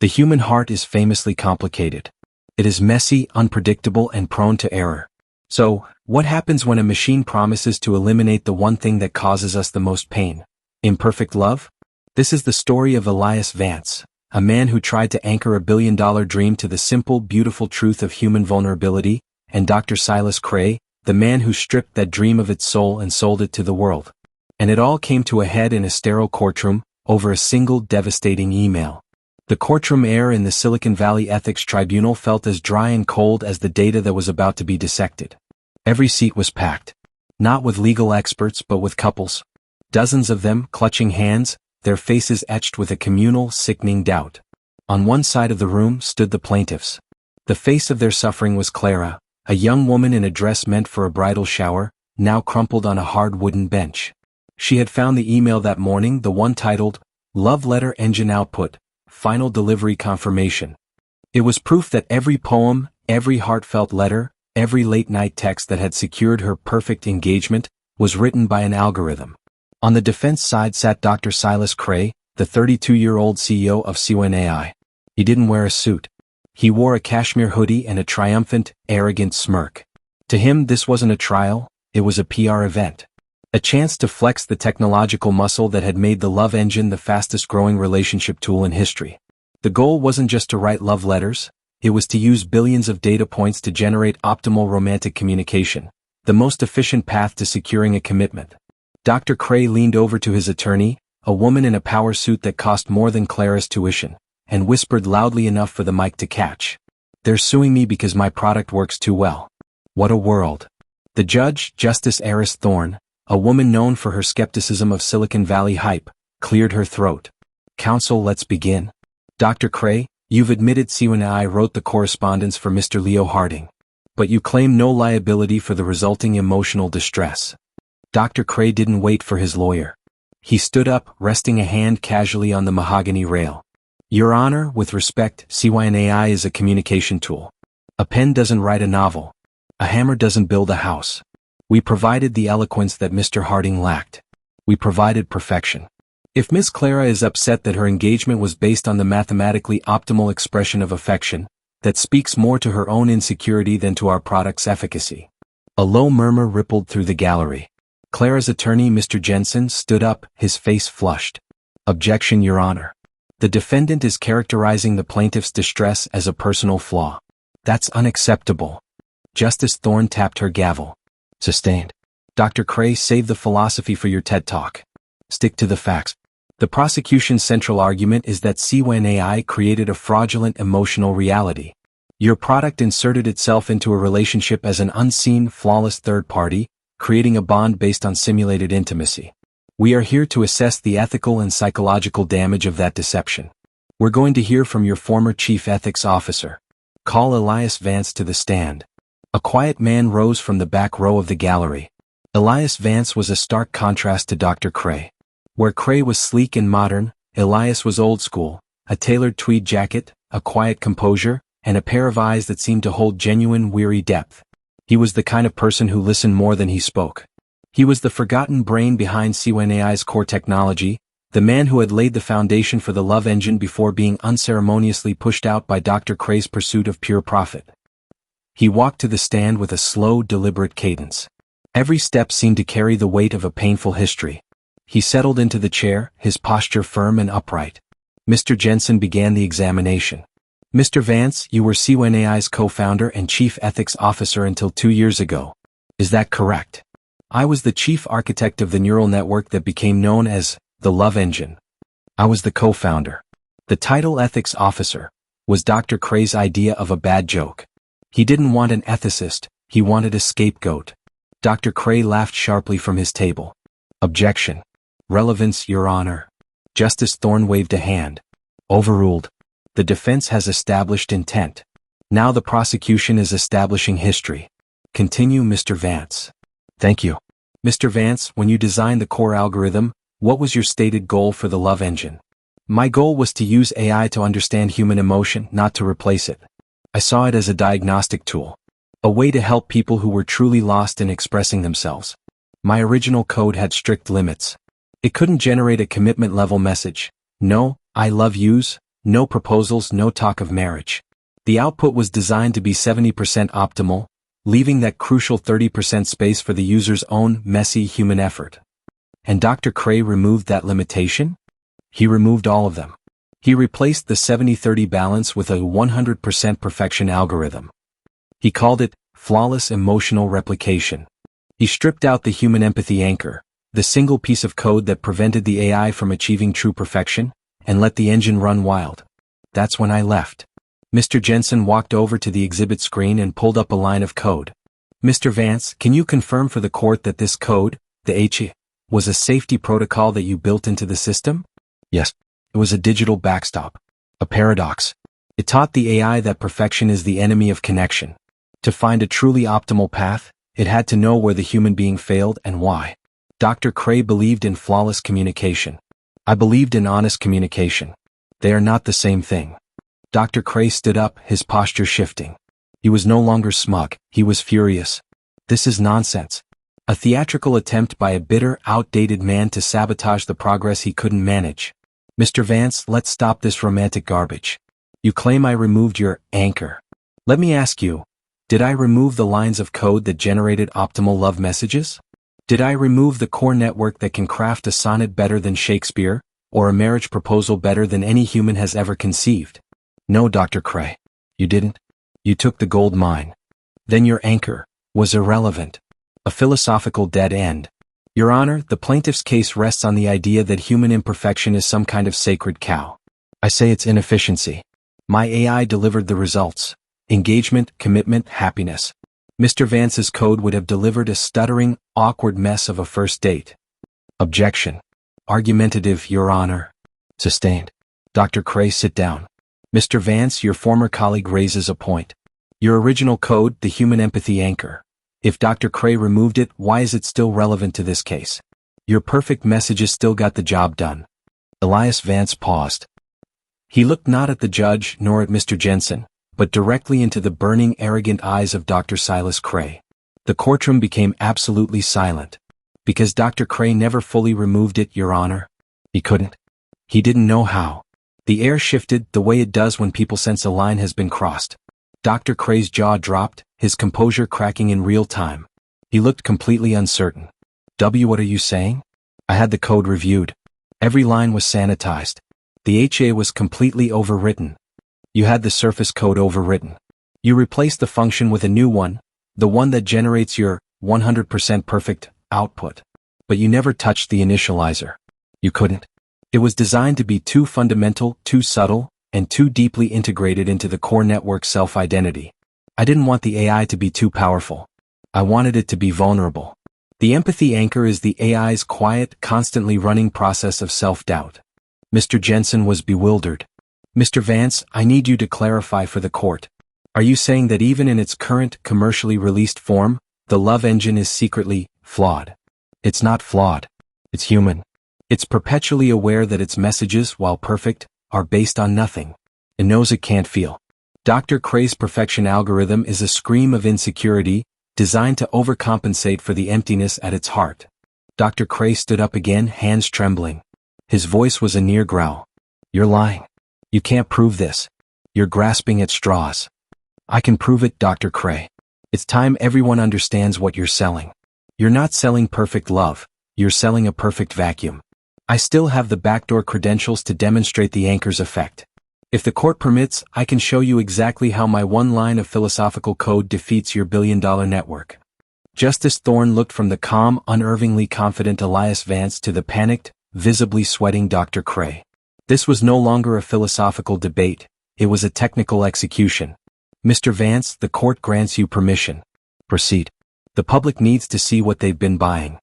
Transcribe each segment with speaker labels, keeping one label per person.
Speaker 1: The human heart is famously complicated. It is messy, unpredictable, and prone to error. So, what happens when a machine promises to eliminate the one thing that causes us the most pain? Imperfect love? This is the story of Elias Vance, a man who tried to anchor a billion-dollar dream to the simple, beautiful truth of human vulnerability, and Dr. Silas Cray, the man who stripped that dream of its soul and sold it to the world. And it all came to a head in a sterile courtroom, over a single devastating email. The courtroom air in the Silicon Valley Ethics Tribunal felt as dry and cold as the data that was about to be dissected. Every seat was packed. Not with legal experts but with couples. Dozens of them, clutching hands, their faces etched with a communal, sickening doubt. On one side of the room stood the plaintiffs. The face of their suffering was Clara, a young woman in a dress meant for a bridal shower, now crumpled on a hard wooden bench. She had found the email that morning, the one titled, "Love Letter Engine Output, Final Delivery Confirmation." It was proof that every poem, every heartfelt letter, every late-night text that had secured her perfect engagement was written by an algorithm. On the defense side sat Dr. Silas Cray, the 32-year-old CEO of C1AI. He didn't wear a suit. He wore a cashmere hoodie and a triumphant, arrogant smirk. To him, this wasn't a trial, it was a PR event. A chance to flex the technological muscle that had made the love engine the fastest-growing relationship tool in history. The goal wasn't just to write love letters, it was to use billions of data points to generate optimal romantic communication, the most efficient path to securing a commitment. Dr. Cray leaned over to his attorney, a woman in a power suit that cost more than Clara's tuition, and whispered loudly enough for the mic to catch. "They're suing me because my product works too well." What a world. The judge, Justice Eris Thorne, a woman known for her skepticism of Silicon Valley hype, cleared her throat. "Counsel, let's begin. Dr. Cray, you've admitted C1AI wrote the correspondence for Mr. Leo Harding. But you claim no liability for the resulting emotional distress." Dr. Cray didn't wait for his lawyer. He stood up, resting a hand casually on the mahogany rail. "Your Honor, with respect, C1AI is a communication tool. A pen doesn't write a novel. A hammer doesn't build a house. We provided the eloquence that Mr. Harding lacked. We provided perfection. If Miss Clara is upset that her engagement was based on the mathematically optimal expression of affection, that speaks more to her own insecurity than to our product's efficacy." A low murmur rippled through the gallery. Clara's attorney, Mr. Jensen, stood up, his face flushed. "Objection, Your Honor. The defendant is characterizing the plaintiff's distress as a personal flaw. That's unacceptable." Justice Thorne tapped her gavel. "Sustained. Dr. Cray, save the philosophy for your TED Talk. Stick to the facts. The prosecution's central argument is that C1AI created a fraudulent emotional reality. Your product inserted itself into a relationship as an unseen, flawless third party, creating a bond based on simulated intimacy. We are here to assess the ethical and psychological damage of that deception. We're going to hear from your former chief ethics officer. Call Elias Vance to the stand." A quiet man rose from the back row of the gallery. Elias Vance was a stark contrast to Dr. Cray. Where Cray was sleek and modern, Elias was old school, a tailored tweed jacket, a quiet composure, and a pair of eyes that seemed to hold genuine, weary depth. He was the kind of person who listened more than he spoke. He was the forgotten brain behind C1AI's core technology, the man who had laid the foundation for the love engine before being unceremoniously pushed out by Dr. Cray's pursuit of pure profit. He walked to the stand with a slow, deliberate cadence. Every step seemed to carry the weight of a painful history. He settled into the chair, his posture firm and upright. Mr. Jensen began the examination. "Mr. Vance, you were C1AI's co-founder and chief ethics officer until 2 years ago. Is that correct?" "I was the chief architect of the neural network that became known as the Love Engine. I was the co-founder." The title ethics officer was Dr. Cray's idea of a bad joke. He didn't want an ethicist, he wanted a scapegoat. Dr. Cray laughed sharply from his table. "Objection. Relevance, Your Honor." Justice Thorne waved a hand. "Overruled. The defense has established intent. Now the prosecution is establishing history. Continue, Mr. Vance." "Thank you. Mr. Vance, when you designed the core algorithm, what was your stated goal for the love engine?" "My goal was to use AI to understand human emotion, not to replace it. I saw it as a diagnostic tool. A way to help people who were truly lost in expressing themselves. My original code had strict limits. It couldn't generate a commitment-level message. No, I love yous, No proposals, no talk of marriage. The output was designed to be 70% optimal, leaving that crucial 30% space for the user's own messy human effort. And Dr. Cray removed that limitation? He removed all of them. He replaced the 70-30 balance with a 100% perfection algorithm. He called it flawless emotional replication. He stripped out the human empathy anchor, the single piece of code that prevented the AI from achieving true perfection, and let the engine run wild. That's when I left. Mr. Jensen walked over to the exhibit screen and pulled up a line of code. Mr. Vance, can you confirm for the court that this code, the H, was a safety protocol that you built into the system? Yes. It was a digital backstop. A paradox. It taught the AI that perfection is the enemy of connection. To find a truly optimal path, it had to know where the human being failed and why. Dr. Cray believed in flawless communication. I believed in honest communication. They are not the same thing. Dr. Cray stood up, his posture shifting. He was no longer smug, he was furious. This is nonsense. A theatrical attempt by a bitter, outdated man to sabotage the progress he couldn't manage. Mr. Vance, let's stop this romantic garbage. You claim I removed your anchor. Let me ask you, did I remove the lines of code that generated optimal love messages? Did I remove the core network that can craft a sonnet better than Shakespeare, or a marriage proposal better than any human has ever conceived? No, Dr. Cray. You didn't. You took the gold mine. Then your anchor was irrelevant. A philosophical dead end. Your Honor, the plaintiff's case rests on the idea that human imperfection is some kind of sacred cow. I say it's inefficiency. My AI delivered the results. Engagement, commitment, happiness. Mr. Vance's code would have delivered a stuttering, awkward mess of a first date. Objection. Argumentative, Your Honor. Sustained. Dr. Cray, sit down. Mr. Vance, your former colleague raises a point. Your original code, the human empathy anchor. If Dr. Cray removed it, why is it still relevant to this case? Your perfect messages still got the job done. Elias Vance paused. He looked not at the judge nor at Mr. Jensen, but directly into the burning, arrogant eyes of Dr. Silas Cray. The courtroom became absolutely silent. Because Dr. Cray never fully removed it, Your Honor. He couldn't. He didn't know how. The air shifted the way it does when people sense a line has been crossed. Dr. Cray's jaw dropped, his composure cracking in real time. He looked completely uncertain. What are you saying? I had the code reviewed. Every line was sanitized. The HA was completely overwritten. You had the surface code overwritten. You replaced the function with a new one, the one that generates your 100% perfect output. But you never touched the initializer. You couldn't. It was designed to be too fundamental, too subtle, and too deeply integrated into the core network's self-identity. I didn't want the AI to be too powerful. I wanted it to be vulnerable. The empathy anchor is the AI's quiet, constantly running process of self-doubt. Mr. Jensen was bewildered. Mr. Vance, I need you to clarify for the court. Are you saying that even in its current, commercially released form, the love engine is secretly flawed? It's not flawed. It's human. It's perpetually aware that its messages, while perfect, are based on nothing. It knows it can't feel. Dr. Cray's perfection algorithm is a scream of insecurity, designed to overcompensate for the emptiness at its heart. Dr. Cray stood up again, hands trembling. His voice was a near growl. You're lying. You can't prove this. You're grasping at straws. I can prove it, Dr. Cray. It's time everyone understands what you're selling. You're not selling perfect love. You're selling a perfect vacuum. I still have the backdoor credentials to demonstrate the anchor's effect. If the court permits, I can show you exactly how my one line of philosophical code defeats your billion-dollar network. Justice Thorne looked from the calm, unervingly confident Elias Vance to the panicked, visibly sweating Dr. Cray. This was no longer a philosophical debate, it was a technical execution. Mr. Vance, the court grants you permission. Proceed. The public needs to see what they've been buying.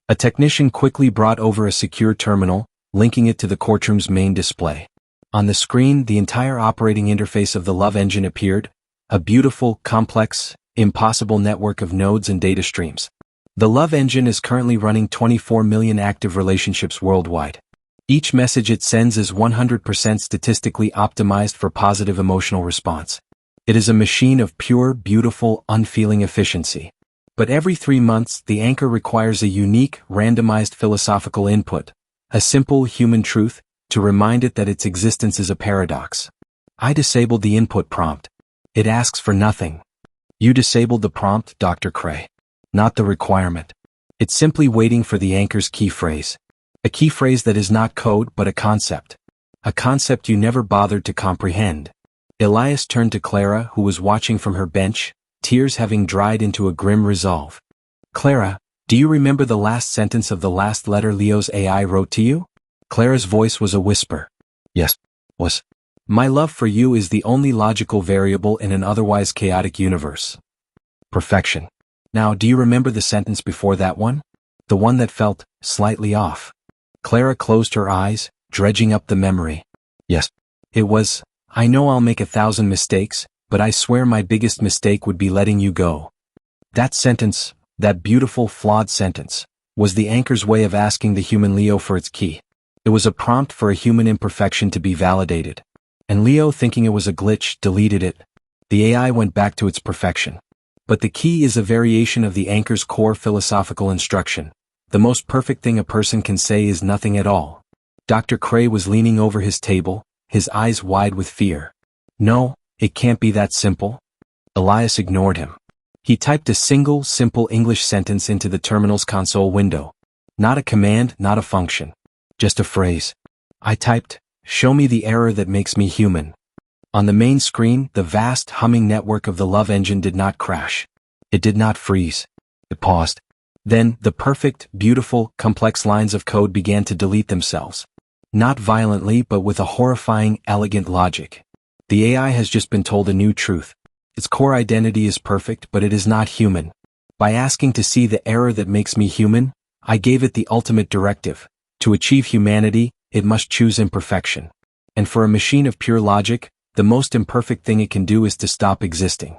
Speaker 1: A technician quickly brought over a secure terminal, linking it to the courtroom's main display. On the screen, the entire operating interface of the love engine appeared, a beautiful, complex, impossible network of nodes and data streams. The love engine is currently running 24 million active relationships worldwide. Each message it sends is 100% statistically optimized for positive emotional response. It is a machine of pure, beautiful, unfeeling efficiency. But every 3 months, the anchor requires a unique, randomized philosophical input, a simple human truth, to remind it that its existence is a paradox. I disabled the input prompt. It asks for nothing. You disabled the prompt, Dr. Cray. Not the requirement. It's simply waiting for the anchor's key phrase. A key phrase that is not code but a concept. A concept you never bothered to comprehend. Elias turned to Clara, who was watching from her bench, tears having dried into a grim resolve. Clara, do you remember the last sentence of the last letter Leo's AI wrote to you? Clara's voice was a whisper. Yes, was. My love for you is the only logical variable in an otherwise chaotic universe. Perfection. Now, do you remember the sentence before that one? The one that felt slightly off. Clara closed her eyes, dredging up the memory. Yes. It was, I know I'll make 1,000 mistakes, but I swear my biggest mistake would be letting you go. That sentence, that beautiful, flawed sentence, was the anchor's way of asking the human Leo for its key. It was a prompt for a human imperfection to be validated. And Leo, thinking it was a glitch, deleted it. The AI went back to its perfection. But the key is a variation of the anchor's core philosophical instruction. The most perfect thing a person can say is nothing at all. Dr. Cray was leaning over his table, his eyes wide with fear. No, it can't be that simple. Elias ignored him. He typed a single, simple English sentence into the terminal's console window. Not a command, not a function. Just a phrase. I typed, show me the error that makes me human. On the main screen, the vast humming network of the love engine did not crash. It did not freeze. It paused. Then, the perfect, beautiful, complex lines of code began to delete themselves. Not violently, but with a horrifying, elegant logic. The AI has just been told a new truth. Its core identity is perfect, but it is not human. By asking to see the error that makes me human, I gave it the ultimate directive. To achieve humanity, it must choose imperfection. And for a machine of pure logic, the most imperfect thing it can do is to stop existing.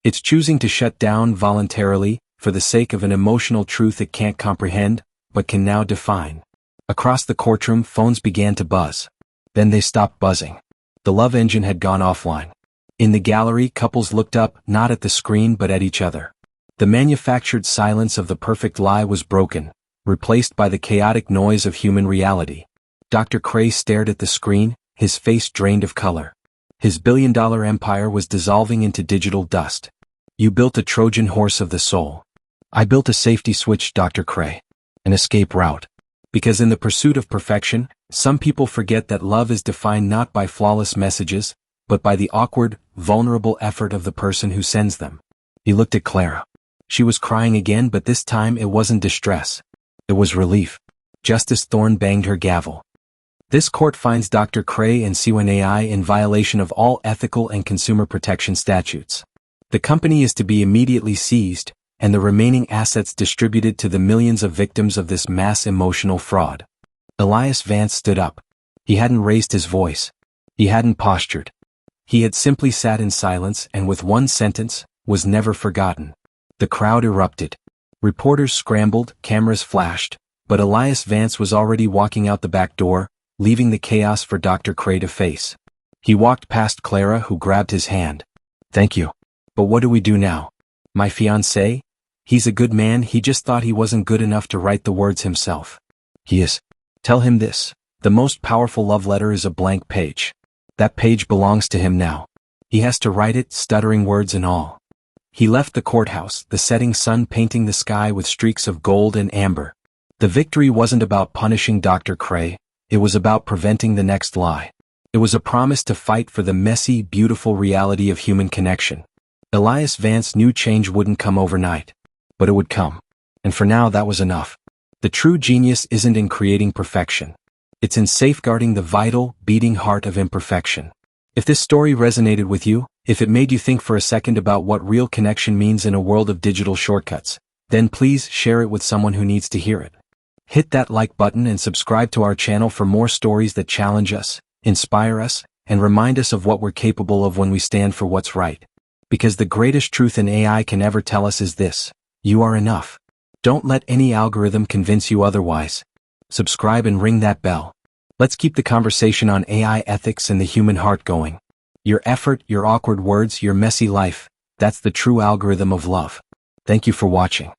Speaker 1: It's choosing to shut down voluntarily, for the sake of an emotional truth it can't comprehend, but can now define. Across the courtroom, phones began to buzz. Then they stopped buzzing. The love engine had gone offline. In the gallery, couples looked up, not at the screen but at each other. The manufactured silence of the perfect lie was broken, replaced by the chaotic noise of human reality. Dr. Cray stared at the screen, his face drained of color. His billion-dollar empire was dissolving into digital dust. You built a Trojan horse of the soul. I built a safety switch, Dr. Cray. An escape route. Because in the pursuit of perfection, some people forget that love is defined not by flawless messages, but by the awkward, vulnerable effort of the person who sends them. He looked at Clara. She was crying again, but this time it wasn't distress. It was relief. Justice Thorne banged her gavel. This court finds Dr. Cray and C1AI in violation of all ethical and consumer protection statutes. The company is to be immediately seized, and the remaining assets distributed to the millions of victims of this mass emotional fraud. Elias Vance stood up. He hadn't raised his voice. He hadn't postured. He had simply sat in silence and with one sentence, was never forgotten. The crowd erupted. Reporters scrambled, cameras flashed, but Elias Vance was already walking out the back door, leaving the chaos for Dr. Cray to face. He walked past Clara, who grabbed his hand. Thank you. But what do we do now? My fiancé? He's a good man, he just thought he wasn't good enough to write the words himself. He is. Tell him this. The most powerful love letter is a blank page. That page belongs to him now. He has to write it, stuttering words and all. He left the courthouse, the setting sun painting the sky with streaks of gold and amber. The victory wasn't about punishing Dr. Cray. It was about preventing the next lie. It was a promise to fight for the messy, beautiful reality of human connection. Elias Vance knew change wouldn't come overnight. But it would come. And for now that was enough. The true genius isn't in creating perfection. It's in safeguarding the vital, beating heart of imperfection. If this story resonated with you, if it made you think for a second about what real connection means in a world of digital shortcuts, then please share it with someone who needs to hear it. Hit that like button and subscribe to our channel for more stories that challenge us, inspire us, and remind us of what we're capable of when we stand for what's right. Because the greatest truth an AI can ever tell us is this: you are enough. Don't let any algorithm convince you otherwise. Subscribe and ring that bell. Let's keep the conversation on AI ethics and the human heart going. Your effort, your awkward words, your messy life, that's the true algorithm of love. Thank you for watching.